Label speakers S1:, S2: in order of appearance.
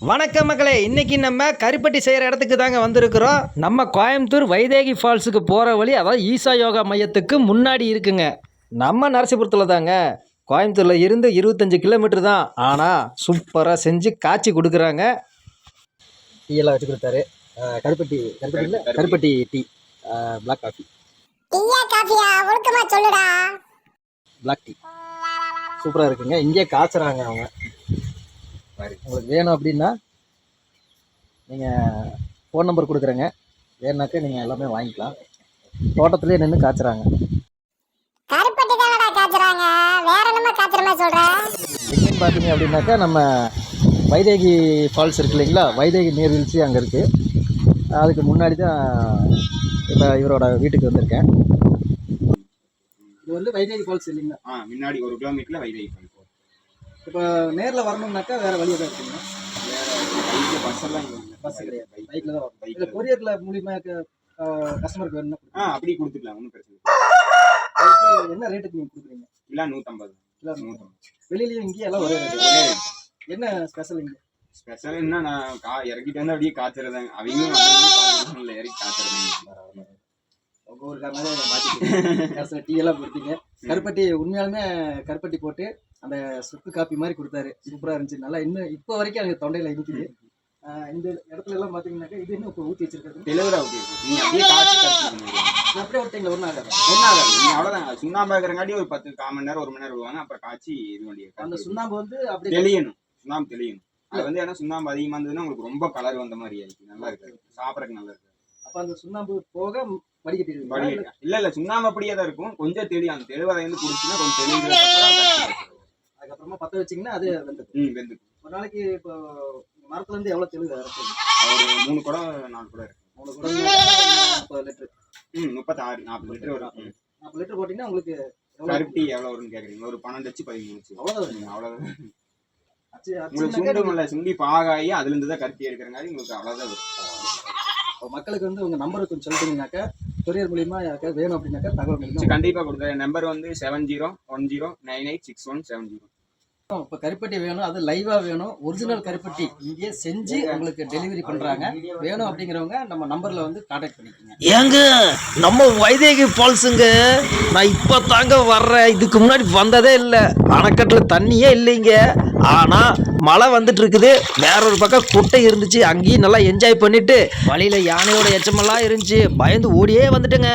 S1: வணக்கம் மக்களே, இன்னைக்கு நம்ம கருப்பட்டி செய்கிற இடத்துக்கு தாங்க வந்திருக்கிறோம். நம்ம கோயம்புத்தூர் வைதேகி ஃபால்ஸுக்கு போகிற வழி, அதாவது ஈசா யோகா மையத்துக்கு முன்னாடி இருக்குங்க. நம்ம நரசிபுரத்தில் தாங்க. கோயம்புத்தூரில் இருந்து 25 கிலோமீட்டர் தான். ஆனால் சூப்பராக செஞ்சு காய்ச்சி கொடுக்குறாங்க. டீ எல்லாம் வச்சு கொடுத்தாரு. கருப்பட்டி tea, black coffee, black tea சூப்பராக இருக்குங்க. இங்கே காய்ச்சுறாங்க அவங்க. உங்களுக்கு வேணும் அப்படின்னா நீங்கள் ஃபோன் நம்பர் கொடுக்குறேங்க. வேணுனாக்கா நீங்கள் எல்லாமே வாங்கிக்கலாம். தோட்டத்துலேயே நின்று காய்ச்சுறாங்க. எங்கேன்னு பார்த்தீங்க அப்படின்னாக்கா நம்ம வைதேகி ஃபால்ஸ் இருக்கு இல்லைங்களா, வைதேகி நீர்வீழ்ச்சி அங்கே இருக்குது. அதுக்கு முன்னாடி தான் இப்போ இவரோட வீட்டுக்கு வந்திருக்கேன். இது வந்து வைதேகி ஃபால்ஸ் இல்லைங்களா?
S2: முன்னாடி 1 கிலோமீட்டரில் வைதேகி ஃபால்ஸ்.
S1: இப்போ நேரில் வரணும்னாக்கா வேறு வழி எதாவது இருக்குங்க?
S2: பஸ் கிடையாது,
S1: பைக்கில் தான் வரும். இல்லை கொரியரில் மூலியமாக கஸ்டமருக்கு வேணும்னா
S2: அப்படி கொடுத்துக்கலாம், ஒன்றும் பிரச்சனை
S1: இல்லை. என்ன ரேட்டுக்கு நீங்கள் கொடுக்குறீங்க?
S2: இல்லை 150.
S1: இல்லை 150. வெளியிலையும் இங்கேயும் எல்லாம் ஒரே ரேட்டு. என்ன ஸ்பெஷல் இங்கே?
S2: ஸ்பெஷல் என்ன, நான் இறக்கிட்டு வந்து அப்படியே காய்ச்சறதாங்க. அவங்க இல்லை இறக்கி காய்ச்சறதாங்க.
S1: ஒவ்வொரு காரணமாக மாற்றி டீ எல்லாம் கொடுத்தீங்க. கருப்பட்டி உண்மையாலுமே கருப்பட்டி போட்டு அந்த சுக்கு காப்பி மாதிரி கொடுத்தாரு. சூப்பராக இருந்துச்சு. நல்லா இன்னும் இப்போ வரைக்கும் எனக்கு தொண்டையில் இருக்குது. இந்த இடத்துல எல்லாம் பார்த்தீங்கன்னாக்கா இது இன்னும் இப்போ ஊற்றி வச்சிருக்காரு.
S2: டெலிவரி ஊற்றி நீ அப்படியே காய்ச்சி
S1: அப்படியே விட்டீங்களா? ஒன்றும் ஆகாது.
S2: நீ அவ்வளோதாங்க. சுண்ணாம்பு ஆகிறங்காட்டி ஒரு 10 கால் மணி நேரம் 1 மணி நேரம் விடுவாங்க. அப்புறம் காய்ச்சி இது பண்ணி
S1: அந்த சுண்ணாம்பு வந்து அப்படியே
S2: தெளியணும். சுண்ணாம்பு தெளியணும். அது வந்து ஏன்னா சுண்ணாம்பு அதிகமாக இருந்ததுன்னா உங்களுக்கு ரொம்ப கலர் வந்த மாதிரி ஆயிடுச்சு. நல்லா இருக்காது, சாப்பிட்றதுக்கு நல்லா இருக்காது.
S1: அப்போ அந்த சுண்ணாம்பு போக வடிகட்டி
S2: இல்ல சுண்ணாம்பு அப்படியே தான் இருக்கும். கொஞ்சம் தெளியும். அந்த தெளிவதை வந்து குடிச்சுன்னா கொஞ்சம் தெளிவு.
S1: அதுக்கப்புறமா பற்ற வச்சிங்கன்னா அது
S2: வெந்துக்கும்.
S1: ஒரு நாளைக்கு இப்போ மரத்துல இருந்து எவ்வளோ தெளிவு
S2: ஒரு 3 குடம் 4 குடம் இருக்கு.
S1: 3 குடம் 30 லிட்டர்.
S2: 36 40 லிட்டர் வரும்.
S1: 40 லிட்டர் போட்டீங்கன்னா உங்களுக்கு
S2: கருப்பட்டி எவ்வளோ வரும்னு கேட்குறீங்க? ஒரு 12 வச்சு 13 அவ்வளோதான்.
S1: உங்களுக்கு
S2: சுண்டி பாகாயி அதுல இருந்து தான் கருப்பி எடுக்கிறங்காரி உங்களுக்கு அவ்வளோதான் வரும்.
S1: மக்களுக்கு வந்து உங்க நம்பர் கொஞ்சம் சொல்லிட்டீங்கன்னாக்கா கொரியர் மூலியமா யாருக்காவது வேணும் அப்படின்னாக்கா தகவல்
S2: கண்டிப்பா கொடுக்குறேன். நம்பர் வந்து 7010986170.
S1: இப்போ கருப்பட்டி வேணும், அது லைவா வேணும், ஒரிஜினல் கருப்பட்டி இங்கே செஞ்சு உங்களுக்கு டெலிவரி பண்றாங்க. வேணும் அப்படிங்கிறவங்க நம்ம நம்பர்ல வந்து கான்டாக்ட் பண்ணிக்கோங்க. ஏங்க நம்ம வைதேகி ஃபால்ஸுங்க, நான் இப்போ தாங்க வர்றேன். இதுக்கு முன்னாடி வந்ததே இல்லை. அணைக்கட்டில் தண்ணியே இல்லைங்க. ஆனால் மழை வந்துட்டு இருக்குது. வேற ஒரு பக்கம் குட்டை இருந்துச்சு. அங்கேயும் நல்லா என்ஜாய் பண்ணிட்டு வழியில யானையோட எச்சமெல்லாம் இருந்துச்சு. பயந்து ஓடியே வந்துட்டுங்க.